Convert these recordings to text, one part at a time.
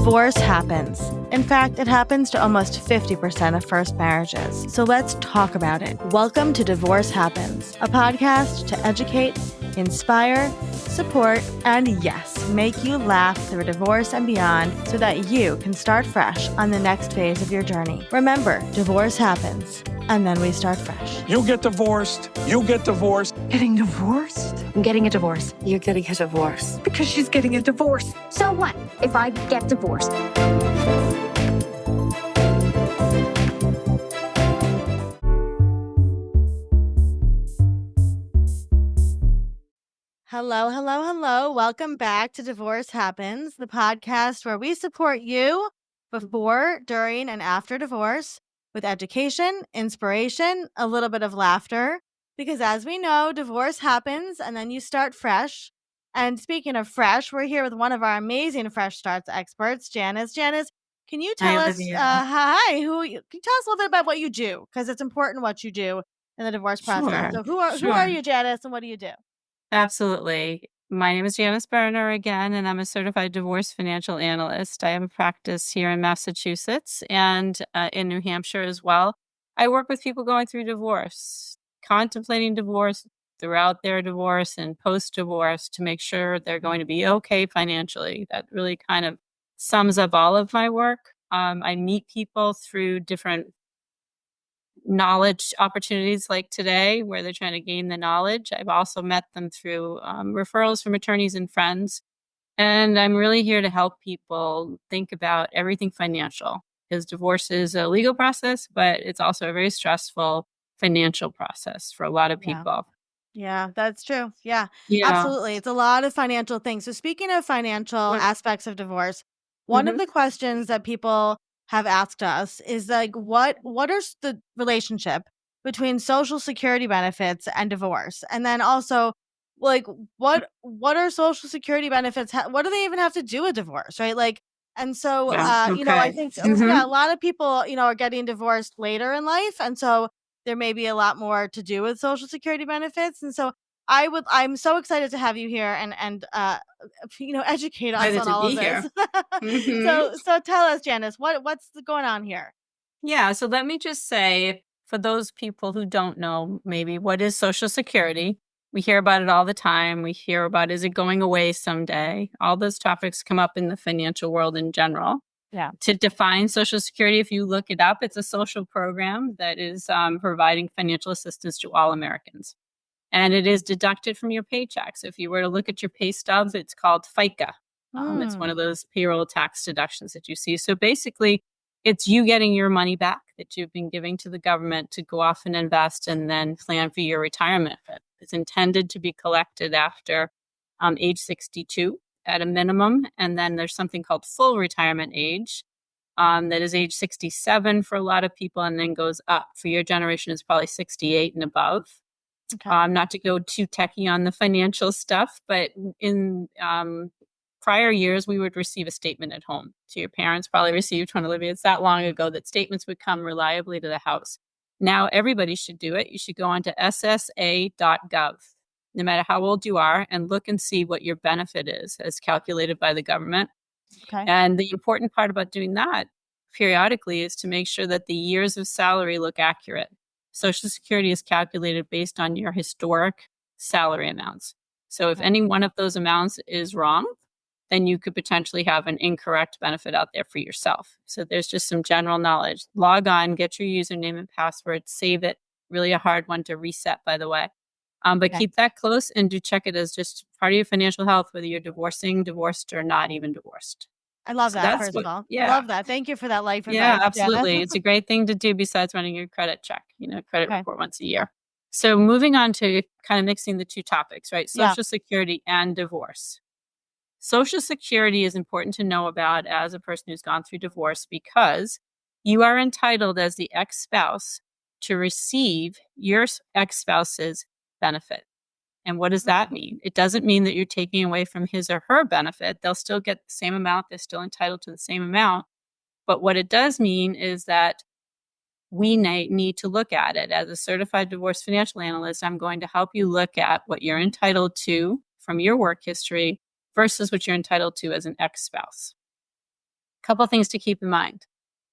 Divorce happens. In fact, it happens to almost 50% of first marriages. So let's talk about it. Welcome to Divorce Happens, a podcast to educate, inspire, support, and yes, make you laugh through divorce and beyond so that you can start fresh on the next phase of your journey. Remember, divorce happens, and then we start fresh. You get divorced. You get divorced. Getting divorced? I'm getting a divorce. You're getting a divorce. Because she's getting a divorce. So what if I get divorced? Hello, hello, hello. Welcome back to Divorce Happens, the podcast where we support you before, during, and after divorce with education, inspiration, a little bit of laughter. Because as we know, divorce happens and then you start fresh. And speaking of fresh, we're here with one of our amazing Fresh Starts experts, Janice. Janice, can you tell us, Olivia. can you tell us a little bit about what you do? Because it's important what you do in the divorce process. Sure, So who are sure. you, Janice, and what do you do? Absolutely. My name is Janice Berner again, and I'm a certified divorce financial analyst. I have a practice here in Massachusetts and in New Hampshire as well. I work with people going through divorce, contemplating divorce, throughout their divorce and post-divorce to make sure they're going to be okay financially. That really kind of sums up all of my work. I meet people through different knowledge opportunities like today where they're trying to gain the knowledge. I've also met them through referrals from attorneys and friends. And I'm really here to help people think about everything financial because divorce is a legal process, but it's also a very stressful financial process for a lot of people. Yeah, that's true. Yeah, Yeah. absolutely. It's a lot of financial things. So speaking of financial aspects of divorce, one of the questions that people have asked us is like, what is the relationship between Social Security benefits and divorce? And then also, like, what are Social Security benefits? What do they even have to do with divorce, right? Like, and so, I Okay. think, Mhm. yeah, a lot of people, are getting divorced later in life. And so there may be a lot more to do with Social Security benefits. And so I'm so excited to have you here and educate us Excited on to all of be this. here. Mhm. So tell us, Janice, what's going on here? Yeah, so let me just say, for those people who don't know, maybe what is Social Security? We hear about it all the time. We hear about, is it going away someday? All those topics come up in the financial world in general. Yeah. To define Social Security, if you look it up, it's a social program that is providing financial assistance to all Americans. And it is deducted from your paycheck. So if you were to look at your pay stubs, it's called FICA. It's one of those payroll tax deductions that you see. So basically, it's you getting your money back that you've been giving to the government to go off and invest and then plan for your retirement. It's intended to be collected after age 62 at a minimum. And then there's something called full retirement age that is age 67 for a lot of people and then goes up. For your generation, is probably 68 and above. Okay. Not to go too techie on the financial stuff, but in prior years, we would receive a statement at home. So your parents probably received one, Olivia. It's that long ago that statements would come reliably to the house. Now everybody should do it. You should go onto ssa.gov, no matter how old you are, and look and see what your benefit is as calculated by the government. Okay. And the important part about doing that periodically is to make sure that the years of salary look accurate. Social Security is calculated based on your historic salary amounts. So if any one of those amounts is wrong, then you could potentially have an incorrect benefit out there for yourself. So there's just some general knowledge. Log on, get your username and password, save it. Really a hard one to reset, by the way. But keep that close and do check it as just part of your financial health, whether you're divorced, or not even divorced. I love So that, that's first of what, all. yeah. Love that. Thank you for that life Yeah, advice, Janice. absolutely. It's a great thing to do besides running your credit check, credit Okay. report once a year. So moving on to kind of mixing the two topics, right? Yeah. Social Security and divorce. Social Security is important to know about as a person who's gone through divorce because you are entitled as the ex-spouse to receive your ex-spouse's benefit. And what does that mean? It doesn't mean that you're taking away from his or her benefit. They'll still get the same amount. They're still entitled to the same amount. But what it does mean is that we need to look at it. As a certified divorce financial analyst, I'm going to help you look at what you're entitled to from your work history versus what you're entitled to as an ex-spouse. couple things to keep in mind.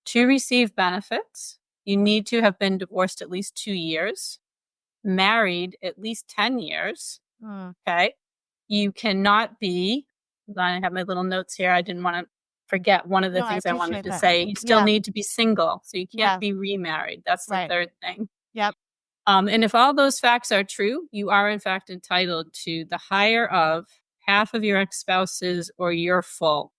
To receive benefits, you need to have been divorced at least 2 years, married at least 10 years. Okay. You cannot be, I have my little notes here. I didn't want to forget one of the No, I things I wanted appreciate to that. say. You still Yeah. need to be single. So you Yeah. can't be remarried. That's the Right. third thing. Yep. And if all those facts are true, you are in fact entitled to the higher of half of your ex-spouse's or your full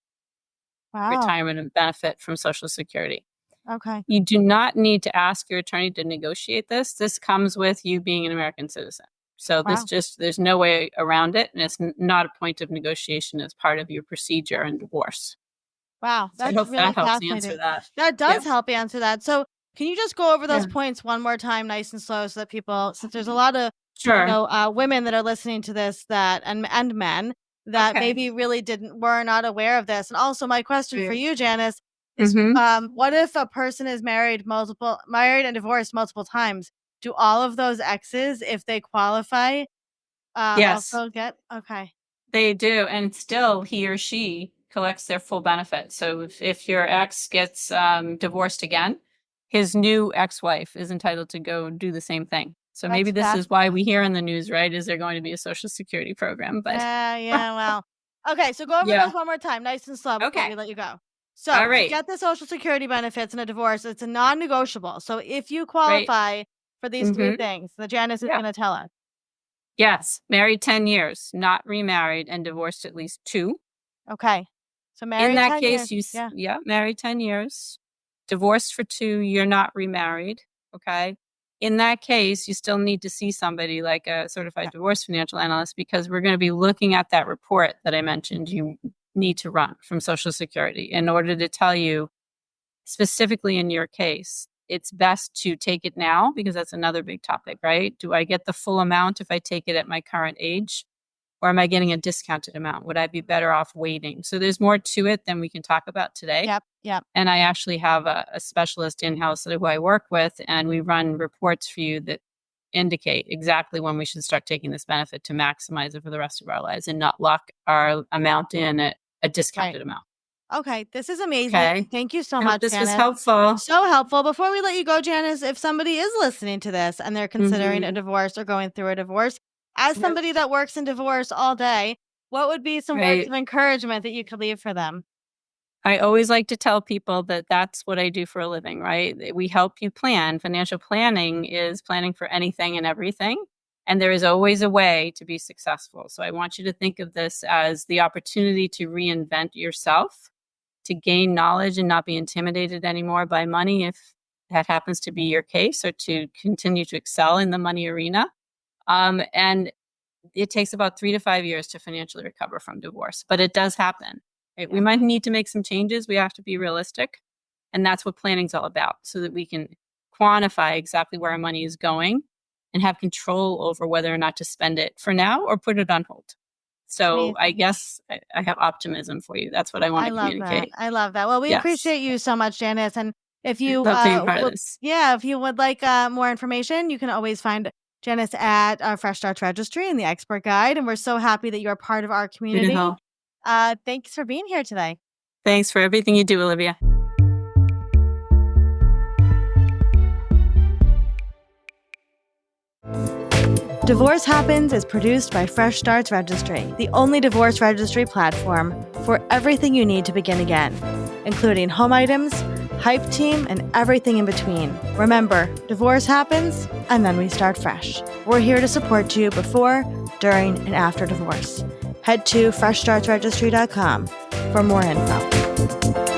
Wow. retirement benefit from Social Security. Okay. You do not need to ask your attorney to negotiate this. This comes with you being an American citizen. So Wow. there's no way around it. And it's not a point of negotiation as part of your procedure in divorce. Wow. So I That's hope really that helps answer fascinating. that. That Yeah. does help answer that. So can you just go over those Yeah. points one more time, nice and slow, so that people, since there's a lot of Sure. women that are listening to this that and men that Okay. maybe really were not aware of this. And also my question for Right. you, Janice, is Mhm. what if a person is married and divorced multiple times? Do all of those exes, if they qualify, Yes, also get okay. they do. And still he or she collects their full benefit. So if your ex gets divorced again, his new ex-wife is entitled to go do the same thing. So maybe That's this is why we hear in the news, right? Is there going to be a Social Security program? But Yeah, well. Okay, so go over yeah. those one more time, nice and slow before we Okay. let you go. All So, to right. get the Social Security benefits in a divorce, it's a non-negotiable. So, if you Right. qualify for these three Mhm. things that Janice is Yeah. going to tell us. Yes. Married 10 years, not remarried, and divorced at least 2. Okay. So, In married that 10 years. case, Yeah. married 10 years, divorced for 2, you're not remarried. Okay. In that case, you still need to see somebody like a certified Yeah. divorce financial analyst because we're going to be looking at that report that I mentioned you need to run from Social Security in order to tell you specifically in your case. It's best to take it now because that's another big topic, right? Do I get the full amount if I take it at my current age? Or am I getting a discounted amount? Would I be better off waiting? So there's more to it than we can talk about today. Yep. And I actually have a specialist in-house who I work with, and we run reports for you that indicate exactly when we should start taking this benefit to maximize it for the rest of our lives and not lock our amount in at a discounted Right. amount. Okay, this is amazing. Okay. Thank you so I hope much, this was Janice. helpful. So helpful. Before we let you go, Janice, if somebody is listening to this and they're considering a Mhm. divorce or going through a divorce, as Yep. somebody that works in divorce all day, what would be some words Right. of encouragement that you could leave for them? I always like to tell people that that's what I do for a living, right? We help you plan. Financial planning is planning for anything and everything. And there is always a way to be successful. So I want you to think of this as the opportunity to reinvent yourself, to gain knowledge and not be intimidated anymore by money if that happens to be your case, or to continue to excel in the money arena. And it takes about 3 to 5 years to financially recover from divorce, but it does happen. Right? We Yeah. might need to make some changes. We have to be realistic. And that's what planning's all about, so that we can quantify exactly where our money is going and have control over whether or not to spend it for now or put it on hold. So I Amazing. guess I have optimism for you. That's what I want I to love that. communicate. I love that. Well, we Yes. appreciate you so much, Janice. And if you Love being part of this. if you would like more information, you can always find Janice at Fresh Starts Registry in the Expert Guide. And we're so happy that you're part of our community. Beautiful. Thanks for being here today. Thanks for everything you do, Olivia. Divorce Happens is produced by Fresh Starts Registry, the only divorce registry platform for everything you need to begin again, including home items, hype team, and everything in between. Remember, divorce happens, and then we start fresh. We're here to support you before, during, and after divorce. Head to freshstartsregistry.com for more info.